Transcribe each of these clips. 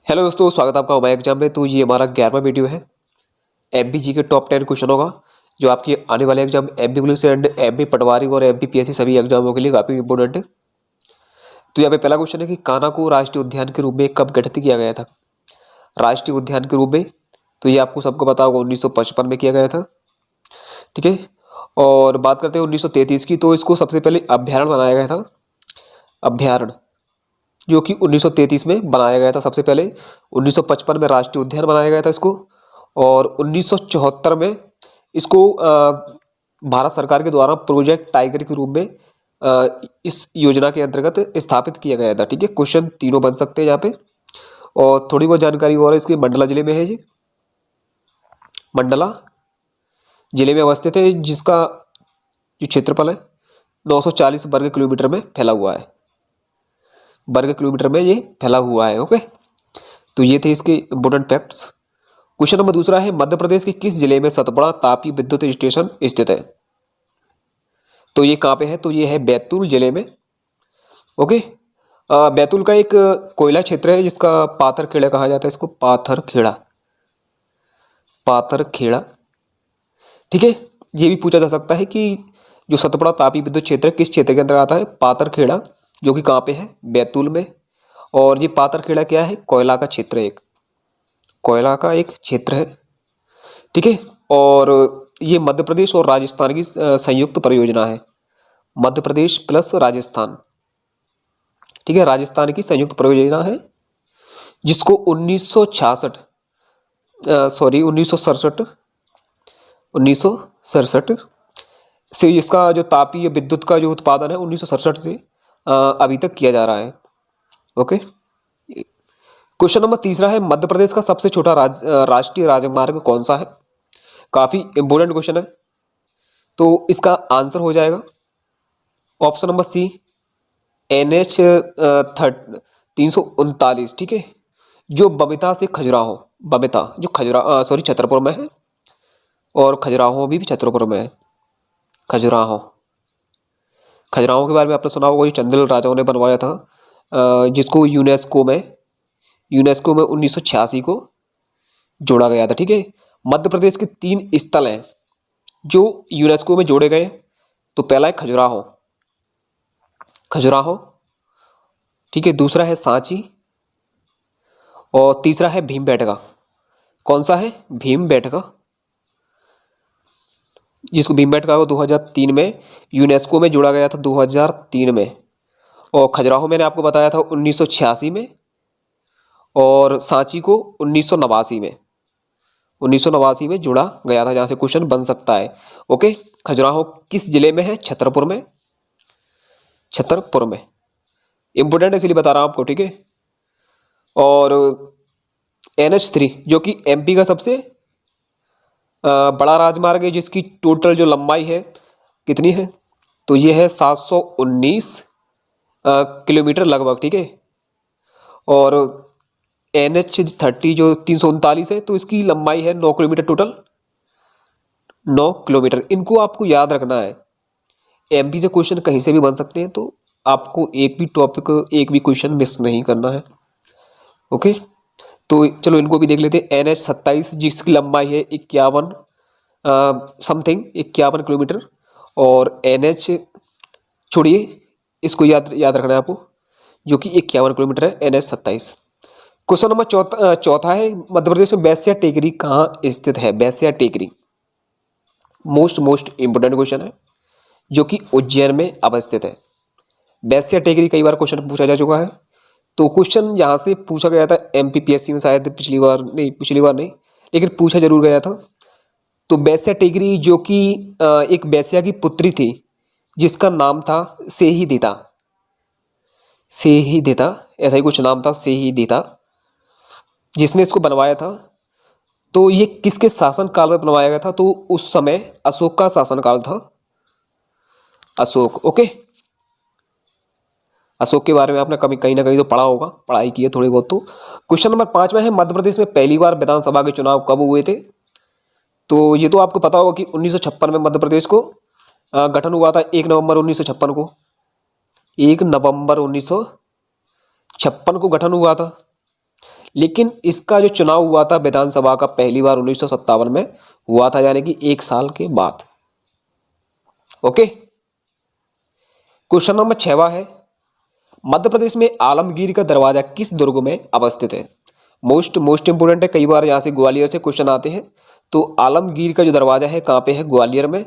Hello दोस्तों, स्वागत है आपका हमारे एग्जाम में। तो ये हमारा 11वां वीडियो है। एमपीजी के टॉप 10 क्वेश्चन होगा जो आपके आने वाले exam MP police and MP Patwari और एमपी पीएससी सभी एग्जामों के लिए काफ़ी इंपॉर्टेंट है। तो यहाँ पे पहला क्वेश्चन है कि कान्हा को राष्ट्रीय उद्यान के रूप में कब गठित किया गया था। राष्ट्रीय उद्यान के रूप में तो ये आपको सबको पता होगा 1955 में किया गया था। ठीक है। और बात करते हैं 1933 की, तो इसको सबसे पहले अभ्यारण्य बनाया गया था। अभ्यारण्य जो कि 1933 में बनाया गया था सबसे पहले। 1955 में राष्ट्रीय उद्यान बनाया गया था इसको। और 1974 में इसको भारत सरकार के द्वारा प्रोजेक्ट टाइगर के रूप में इस योजना के अंतर्गत स्थापित किया गया था। ठीक है, क्वेश्चन तीनों बन सकते हैं यहाँ पे। और थोड़ी बहुत जानकारी और है इसकी। मंडला जिले में है ये, मंडला जिले में अवस्थित है, जिसका जो क्षेत्रफल है 940 वर्ग किलोमीटर में फैला हुआ है। वर्ग किलोमीटर में ये फैला हुआ है। ओके, तो ये थे इसके इंपोर्टेंट फैक्ट्स। क्वेश्चन नंबर दूसरा है, मध्य प्रदेश के किस जिले में सतपुड़ा तापी विद्युत स्टेशन स्थित है। तो ये कहाँ पे है, तो ये है बैतूल जिले में। ओके, बैतूल का एक कोयला क्षेत्र है जिसका पाथरखेड़ा कहा जाता है इसको, पाथरखेड़ा, पाथरखेड़ा। ठीक है, ये भी पूछा जा सकता है कि जो सतपुड़ा तापी विद्युत क्षेत्र किस क्षेत्र के अंदर आता है, पाथरखेड़ा, जो कि कहाँ पे है, बैतूल में। और ये पाथरखेड़ा क्या है, कोयला का क्षेत्र है, एक कोयला का एक क्षेत्र है। ठीक है, और ये मध्य प्रदेश और राजस्थान की संयुक्त परियोजना है, मध्य प्रदेश प्लस राजस्थान। ठीक है, राजस्थान की संयुक्त परियोजना है जिसको 1967 से इसका जो तापीय विद्युत का जो उत्पादन है 1967 से अभी तक किया जा रहा है। ओके, क्वेश्चन नंबर तीसरा है, मध्य प्रदेश का सबसे छोटा राष्ट्रीय राजमार्ग कौन सा है। काफी इंपोर्टेंट क्वेश्चन है, तो इसका आंसर हो जाएगा ऑप्शन नंबर सी, NH 339। ठीक है, जो बबिता से खजुराहो, बबिता जो छतरपुर में है, और खजुराहो भी छतरपुर में है। खजुराहो, खजुराहो के बारे में आपने सुना होगा, ये चंदेल राजाओं ने बनवाया था, जिसको यूनेस्को में 1986 को जोड़ा गया था। ठीक है, मध्य प्रदेश के 3 स्थल हैं जो यूनेस्को में जोड़े गए। तो पहला है खजुराहो, खजुराहो। ठीक है, दूसरा है सांची, और तीसरा है भीमबेटका। कौन सा है, भीमबेटका, जिसको भीमबेटका को 2003 में यूनेस्को में जोड़ा गया था, 2003 में। और खजुराहो मैंने आपको बताया था 1986 में, और सांची को 1989 में, 1989 में जोड़ा गया था, जहाँ से क्वेश्चन बन सकता है। ओके, खजुराहो किस जिले में है, छतरपुर में, छतरपुर में। इंपोर्टेंट है इसलिए बता रहा हूँ आपको। ठीक है, और NH 3 जो कि MP का सबसे बड़ा राजमार्ग है, जिसकी टोटल जो लंबाई है कितनी है, तो ये है 719 किलोमीटर लगभग। ठीक है, और NH 30 जो 339 है, तो इसकी लंबाई है 9 किलोमीटर, टोटल 9 किलोमीटर। इनको आपको याद रखना है, MP से क्वेश्चन कहीं से भी बन सकते हैं, तो आपको एक भी टॉपिक, एक भी क्वेश्चन मिस नहीं करना है। ओके, तो चलो इनको भी देख लेते हैं। NH 27 जिसकी लंबाई है 51 किलोमीटर, और NH छोड़िए, इसको याद रखना है आपको, जो कि 51 किलोमीटर है, NH 27। क्वेश्चन नंबर चौथा है, मध्य प्रदेश में बैस्या टेकरी कहाँ स्थित है। बैस्या टेकरी मोस्ट इंपोर्टेंट क्वेश्चन है, जो कि उज्जैन में अवस्थित है। बैस्या टेकरी कई बार क्वेश्चन पूछा जा चुका है, तो क्वेश्चन यहाँ से पूछा गया था MPPSC में, शायद पिछली बार नहीं, लेकिन पूछा जरूर गया था। तो बैस्या टेकरी जो कि एक बैस्या की पुत्री थी, जिसका नाम था सेहीदिता, सेहीदिता ऐसा ही कुछ नाम था, सेहीदिता, जिसने इसको बनवाया था। तो ये किसके शासन काल में बनवाया गया था, तो उस समय अशोक का शासन काल था, अशोक। ओके, अशोक के बारे में आपने कभी कहीं ना कहीं तो पढ़ा होगा, पढ़ाई की है थोड़ी बहुत। तो क्वेश्चन नंबर 5 में है, मध्य प्रदेश में पहली बार विधानसभा के चुनाव कब हुए थे। तो ये तो आपको पता होगा कि 1956 में मध्य प्रदेश को गठन हुआ था, 1 नवंबर 1956 को, 1 नवंबर 1956 को गठन हुआ था। लेकिन इसका जो चुनाव हुआ था विधानसभा का पहली बार 1957 में हुआ था, यानी कि 1 साल के बाद। ओके। क्वेश्चन नंबर 6वां है, मध्य प्रदेश में आलमगीर का दरवाजा किस दुर्ग में अवस्थित है? मोस्ट इंपोर्टेंट है, कई बार यहाँ से ग्वालियर से क्वेश्चन आते हैं। तो आलमगीर का जो दरवाजा है कहाँ पे है? ग्वालियर में।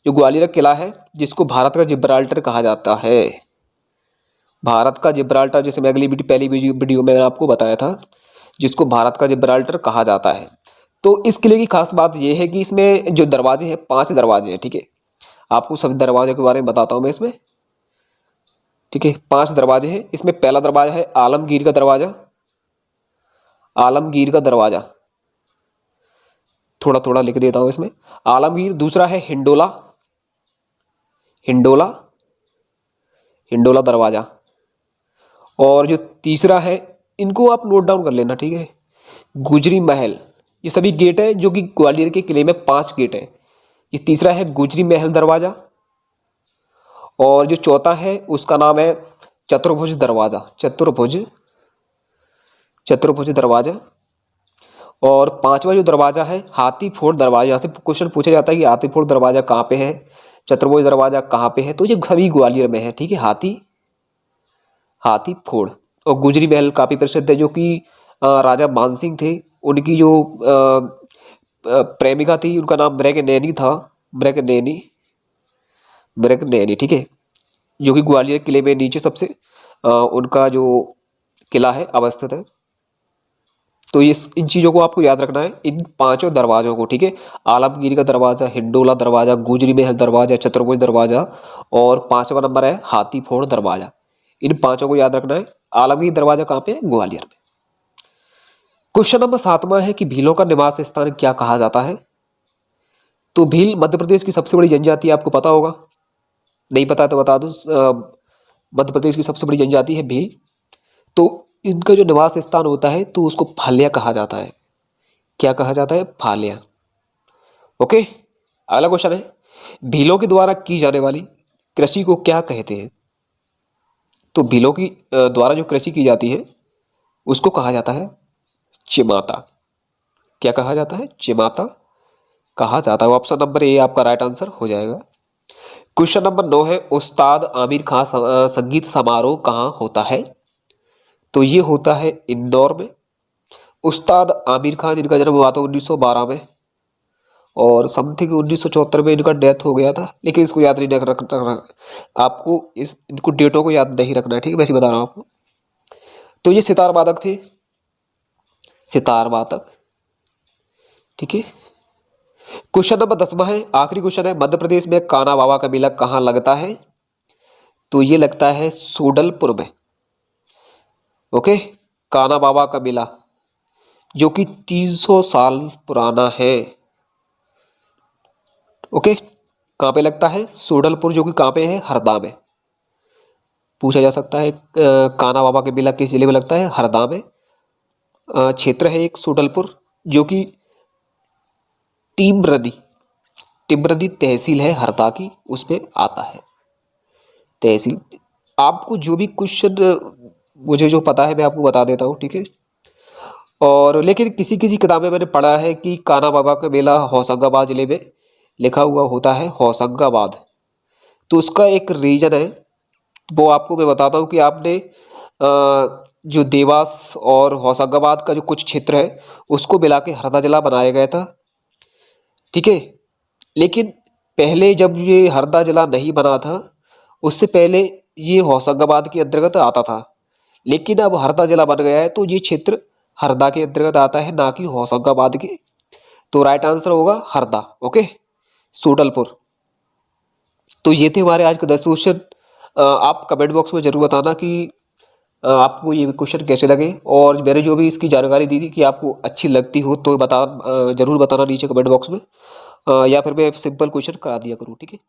जो ग्वालियर किला है जिसको भारत का जिब्राल्टर कहा जाता है, भारत का जिब्राल्टर, जैसे मैं पहली वीडियो में आपको बताया था, जिसको भारत का जिब्राल्टर कहा जाता है। तो इस किले की खास बात यह है कि इसमें जो दरवाजे हैं 5 दरवाजे हैं। ठीक है, आपको सभी दरवाजे के बारे में बताता हूँ मैं इसमें। ठीक है, 5 दरवाजे हैं इसमें। पहला दरवाजा है आलमगीर का दरवाजा, आलमगीर का दरवाजा, थोड़ा थोड़ा लिख देता हूं इसमें, आलमगीर। दूसरा है हिंडोला, हिंडोला, हिंडोला दरवाजा। और जो तीसरा है, इनको आप नोट डाउन कर लेना, ठीक है, गुजरी महल। ये सभी गेट है जो कि ग्वालियर के किले में 5 गेट है। ये तीसरा है गुजरी महल दरवाजा, और जो चौथा है उसका नाम है चतुर्भुज दरवाजा, चतुर्भुज, चतुर्भुज दरवाजा। और 5वां जो दरवाजा है हाथी फोड़ दरवाजा। यहाँ से क्वेश्चन पूछा जाता है कि हाथी फोड़ दरवाजा कहाँ पे है, चतुर्भुज दरवाजा कहाँ पे है, तो ये सभी ग्वालियर में है। ठीक है, हाथी फोड़। और गुजरी महल काफी प्रसिद्ध है, जो कि राजा मानसिंह थे, उनकी जो प्रेमिका थी उनका नाम ब्रैकनैनी था, ब्रैकनैनी, ब्रैकनैनी। ठीक है, जो कि ग्वालियर किले में नीचे सबसे उनका जो किला है अवस्थित है। तो ये इन चीज़ों को आपको याद रखना है, इन 5 दरवाजों को। ठीक है, आलमगीर का दरवाजा, हिंडोला दरवाजा, गुजरी महल दरवाजा, चतुर्भुज दरवाजा, और 5वां नंबर है हाथी फोड़ दरवाजा। इन 5 को याद रखना है। आलमगीर दरवाजा कहाँ पे है? ग्वालियर में। क्वेश्चन नंबर 7वां है कि भीलों का निवास स्थान क्या कहा जाता है? तो भील मध्य प्रदेश की सबसे बड़ी जनजाति है, आपको पता होगा, नहीं पता तो बता दूं, मध्य प्रदेश की सबसे बड़ी जनजाति है भील। तो इनका जो निवास स्थान होता है तो उसको फाल्या कहा जाता है। क्या कहा जाता है? फाल्या। ओके। अगला क्वेश्चन है, भीलों के द्वारा की जाने वाली कृषि को क्या कहते हैं? तो भीलों की द्वारा जो कृषि की जाती है उसको कहा जाता है चिमाता। क्या कहा जाता है? चिमाता कहा जाता है। ऑप्शन नंबर ए आपका राइट आंसर हो जाएगा। क्वेश्चन नंबर 9 है, उस्ताद आमिर खान संगीत समारोह कहाँ होता है? तो ये होता है इंदौर में। उस्ताद आमिर खान जिनका जन्म हुआ था 1912 में, और समथिंग 1974 में इनका डेथ हो गया था, लेकिन इसको याद नहीं रखना, आपको इनको डेटों को याद नहीं रखना है। ठीक है, वैसे बता रहा हूँ आपको। तो ये सितार वादक थे, सितार वादक। ठीक है। क्वेश्चन नंबर 10वां है, आखिरी क्वेश्चन है, मध्य प्रदेश में कान्हा बाबा का मेला कहाँ लगता है? तो ये लगता है सूडलपुर में। ओके, कान्हा बाबा का मेला जो कि 300 साल पुराना है। ओके, कहाँ पे लगता है? सूडलपुर, जो कि कहाँ पे है? हरदा में। पूछा जा सकता है कान्हा बाबा का मेला किस जिले में लगता है? हरदा में। क्षेत्र है एक सूडलपुर, जो कि टिमरनी, टिमरनी तहसील है हरदा की, उसमें आता है तहसील। आपको जो भी क्वेश्चन मुझे जो पता है मैं आपको बता देता हूँ। ठीक है, और लेकिन किसी किसी किताब में मैंने पढ़ा है कि कान्हा बाबा का मेला होशंगाबाद जिले में लिखा हुआ होता है, होशंगाबाद। तो उसका एक रीजन है, वो आपको मैं बताता हूँ कि आपने जो देवास और होशंगाबाद का जो कुछ क्षेत्र है उसको मिला के हरदा जिला बनाया गया था। ठीक है, लेकिन पहले जब ये हरदा जिला नहीं बना था, उससे पहले ये होशंगाबाद के अंतर्गत आता था, लेकिन अब हरदा जिला बन गया है तो ये क्षेत्र हरदा के अंतर्गत आता है, ना कि होशंगाबाद के। तो राइट आंसर होगा हरदा। ओके, सूडलपुर। तो ये थे हमारे आज के 10 क्वेश्चन। आप कमेंट बॉक्स में जरूर बताना कि आपको ये क्वेश्चन कैसे लगे, और मैंने जो भी इसकी जानकारी दी थी कि आपको अच्छी लगती हो तो जरूर बताना नीचे कमेंट बॉक्स में, या फिर मैं सिंपल क्वेश्चन करा दिया करूँ। ठीक है।